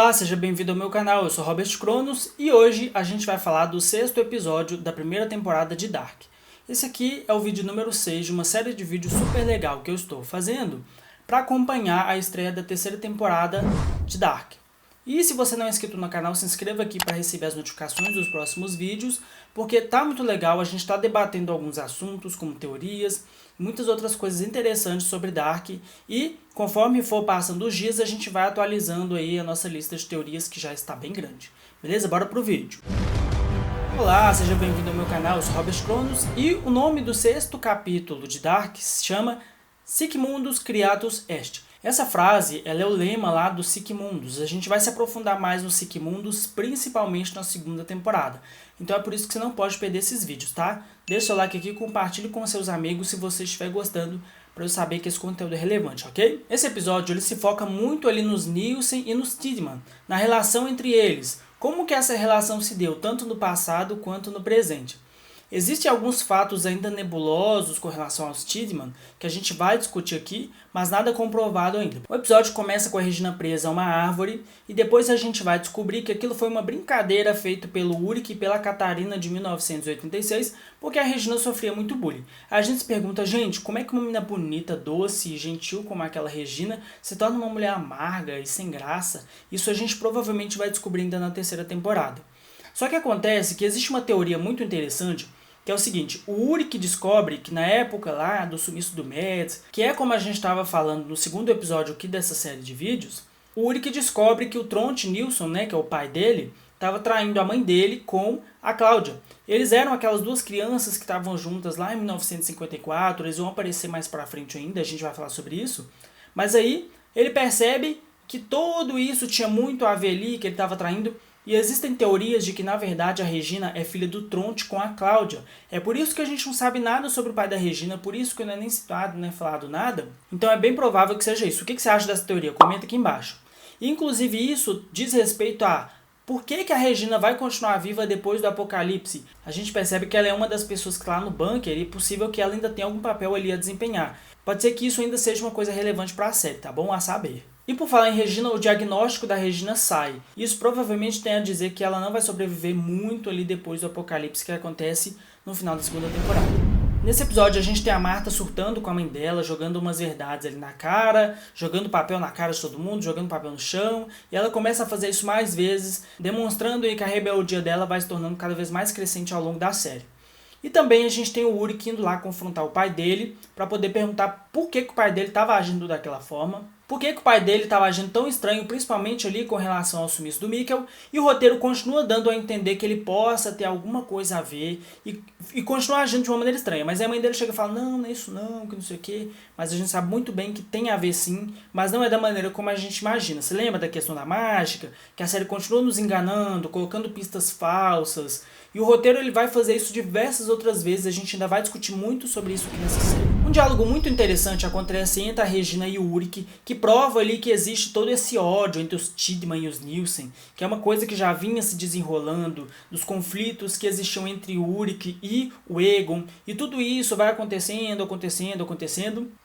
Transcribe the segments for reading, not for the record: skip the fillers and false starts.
Olá, seja bem-vindo ao meu canal, eu sou Robert Cronos e hoje a gente vai falar do 6º episódio da primeira temporada de Dark. Esse aqui é o vídeo número 6 de uma série de vídeos super legal que eu estou fazendo para acompanhar a estreia da 3ª temporada de Dark. E se você não é inscrito no canal, se inscreva aqui para receber as notificações dos próximos vídeos, porque tá muito legal, a gente está debatendo alguns assuntos como teorias, muitas outras coisas interessantes sobre Dark, e conforme for passando os dias a gente vai atualizando aí a nossa lista de teorias que já está bem grande. Beleza? Bora pro vídeo! Olá, seja bem-vindo ao meu canal, eu sou Robert Cronos e o nome do 6º capítulo de Dark se chama Sic Mundus Creatus Est. Essa frase ela é o lema lá do Sic Mundus. A gente vai se aprofundar mais no Sic Mundus, principalmente na 2ª temporada. Então é por isso que você não pode perder esses vídeos, tá? Deixa o like aqui e compartilhe com seus amigos se você estiver gostando, para eu saber que esse conteúdo é relevante, ok? Esse episódio ele se foca muito ali nos Nielsen e nos Tiedemann, na relação entre eles. Como que essa relação se deu, tanto no passado quanto no presente. Existem alguns fatos ainda nebulosos com relação aos Tiedemann, que a gente vai discutir aqui, mas nada comprovado ainda. O episódio começa com a Regina presa a uma árvore, e depois a gente vai descobrir que aquilo foi uma brincadeira feita pelo Ulrich e pela Catarina de 1986, porque a Regina sofria muito bullying. A gente se pergunta, gente, como é que uma menina bonita, doce e gentil como aquela Regina se torna uma mulher amarga e sem graça? Isso a gente provavelmente vai descobrir ainda na 3ª temporada. Só que acontece que existe uma teoria muito interessante, que é o seguinte, o Ulrich descobre que na época lá do sumiço do Mads, que é como a gente estava falando no 2º episódio aqui dessa série de vídeos, o Ulrich descobre que o Tronte Nilsson, né, que é o pai dele, estava traindo a mãe dele com a Cláudia. Eles eram aquelas duas crianças que estavam juntas lá em 1954, eles vão aparecer mais pra frente ainda, a gente vai falar sobre isso. Mas aí ele percebe que tudo isso tinha muito a ver ali, que ele estava traindo. E existem teorias de que, na verdade, a Regina é filha do Tronte com a Cláudia. É por isso que a gente não sabe nada sobre o pai da Regina, por isso que não é nem citado, nem falado nada. Então é bem provável que seja isso. O que você acha dessa teoria? Comenta aqui embaixo. E, inclusive, isso diz respeito a por que a Regina vai continuar viva depois do apocalipse. A gente percebe que ela é uma das pessoas que está lá no bunker e é possível que ela ainda tenha algum papel ali a desempenhar. Pode ser que isso ainda seja uma coisa relevante para a série, tá bom? A saber. E por falar em Regina, o diagnóstico da Regina sai. Isso provavelmente tem a dizer que ela não vai sobreviver muito ali depois do apocalipse que acontece no final da 2ª temporada. Nesse episódio a gente tem a Martha surtando com a mãe dela, jogando umas verdades ali na cara, jogando papel na cara de todo mundo, jogando papel no chão, e ela começa a fazer isso mais vezes, demonstrando aí que a rebeldia dela vai se tornando cada vez mais crescente ao longo da série. E também a gente tem o Ulrich indo lá confrontar o pai dele para poder perguntar por que o pai dele estava agindo daquela forma, por que o pai dele estava agindo tão estranho, principalmente ali com relação ao sumiço do Mikkel, e o roteiro continua dando a entender que ele possa ter alguma coisa a ver e continuar agindo de uma maneira estranha. Mas aí a mãe dele chega e fala, não é isso não, que não sei o que, mas a gente sabe muito bem que tem a ver sim, mas não é da maneira como a gente imagina. Você lembra da questão da mágica? Que a série continua nos enganando, colocando pistas falsas, e o roteiro ele vai fazer isso diversas outras vezes, a gente ainda vai discutir muito sobre isso aqui nessa série. Um diálogo muito interessante acontece entre a Regina e o Ulrich, que prova ali que existe todo esse ódio entre os Tiedemann e os Nielsen, que é uma coisa que já vinha se desenrolando, dos conflitos que existiam entre o Ulrich e o Egon, e tudo isso vai acontecendo,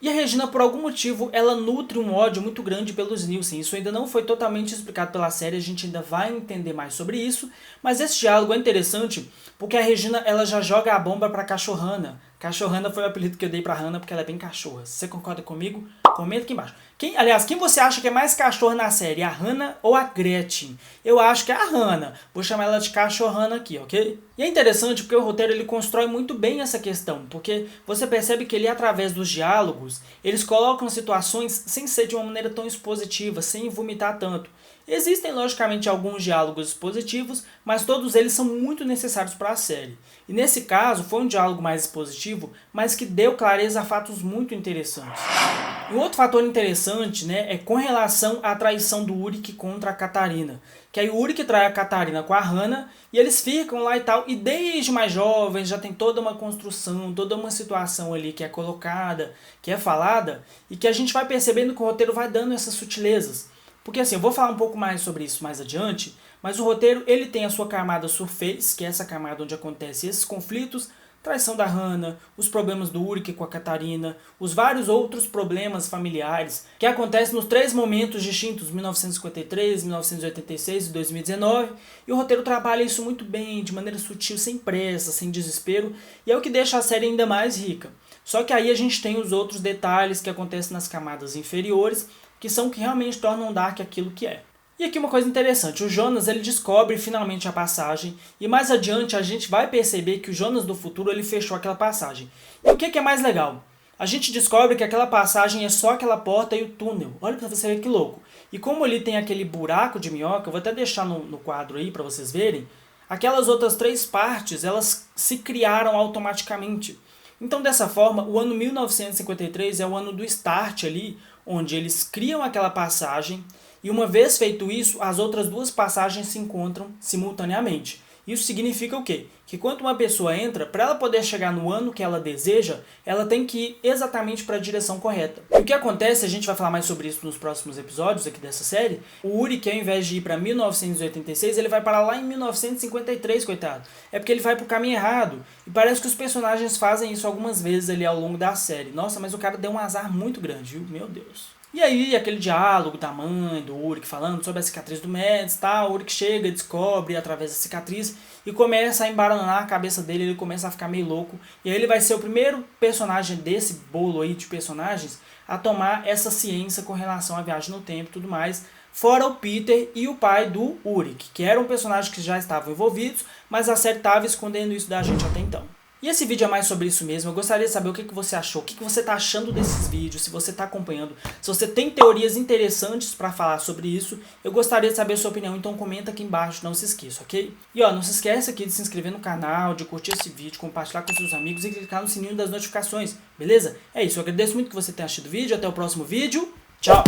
e a Regina, por algum motivo, ela nutre um ódio muito grande pelos Nielsen. Isso ainda não foi totalmente explicado pela série, a gente ainda vai entender mais sobre isso, mas esse diálogo é interessante porque a Regina ela já joga a bomba pra Cachorrana. Cachorrana foi o apelido que eu dei pra Hannah porque ela é bem cachorra. Se você concorda comigo, comenta aqui embaixo. Quem você acha que é mais cachorra na série? A Hannah ou a Gretchen? Eu acho que é a Hannah. Vou chamar ela de Cachorrana aqui, ok? E é interessante porque o roteiro ele constrói muito bem essa questão. Porque você percebe que ele, através dos diálogos, eles colocam situações sem ser de uma maneira tão expositiva, sem vomitar tanto. Existem, logicamente, alguns diálogos expositivos, mas todos eles são muito necessários para a série. E nesse caso, foi um diálogo mais expositivo, mas que deu clareza a fatos muito interessantes. E outro fator interessante, né, é com relação à traição do Ulrich contra a Catarina. Que aí o Ulrich trai a Catarina com a Hannah, e eles ficam lá e tal, e desde mais jovens já tem toda uma construção, toda uma situação ali que é colocada, que é falada, e que a gente vai percebendo que o roteiro vai dando essas sutilezas. Porque assim, eu vou falar um pouco mais sobre isso mais adiante, mas o roteiro ele tem a sua camada surface, que é essa camada onde acontecem esses conflitos, traição da Hannah, os problemas do Uric com a Catarina, os vários outros problemas familiares que acontecem nos 3 momentos distintos, 1953, 1986 e 2019, e o roteiro trabalha isso muito bem, de maneira sutil, sem pressa, sem desespero, e é o que deixa a série ainda mais rica. Só que aí a gente tem os outros detalhes que acontecem nas camadas inferiores, que são o que realmente tornam Dark aquilo que é. E aqui uma coisa interessante, o Jonas ele descobre finalmente a passagem, e mais adiante a gente vai perceber que o Jonas do futuro ele fechou aquela passagem. E o que é mais legal? A gente descobre que aquela passagem é só aquela porta e o túnel. Olha pra você ver que louco. E como ele tem aquele buraco de minhoca, eu vou até deixar no quadro aí pra vocês verem, aquelas outras 3 partes elas se criaram automaticamente. Então dessa forma, o ano 1953 é o ano do start ali, onde eles criam aquela passagem, e uma vez feito isso, as outras 2 passagens se encontram simultaneamente. Isso significa o quê? Que quando uma pessoa entra, para ela poder chegar no ano que ela deseja, ela tem que ir exatamente para a direção correta. E o que acontece, a gente vai falar mais sobre isso nos próximos episódios aqui dessa série, o Uric, ao invés de ir para 1986, ele vai parar lá em 1953, coitado. É porque ele vai pro caminho errado. E parece que os personagens fazem isso algumas vezes ali ao longo da série. Nossa, mas o cara deu um azar muito grande, viu? Meu Deus. E aí, aquele diálogo da mãe, do Uric, falando sobre a cicatriz do Mads, tá? O Uric chega, descobre através da cicatriz e começa a embaranar a cabeça dele, ele começa a ficar meio louco. E aí ele vai ser o primeiro personagem desse bolo aí de personagens a tomar essa ciência com relação à viagem no tempo e tudo mais, fora o Peter e o pai do Uric, que eram personagens que já estavam envolvidos, mas a série estava escondendo isso da gente até então. E esse vídeo é mais sobre isso mesmo, eu gostaria de saber o que você achou, o que você está achando desses vídeos, se você está acompanhando, se você tem teorias interessantes para falar sobre isso, eu gostaria de saber a sua opinião, então comenta aqui embaixo, não se esqueça, ok? E ó, não se esquece aqui de se inscrever no canal, de curtir esse vídeo, compartilhar com seus amigos e clicar no sininho das notificações, beleza? É isso, eu agradeço muito que você tenha assistido o vídeo, até o próximo vídeo, tchau!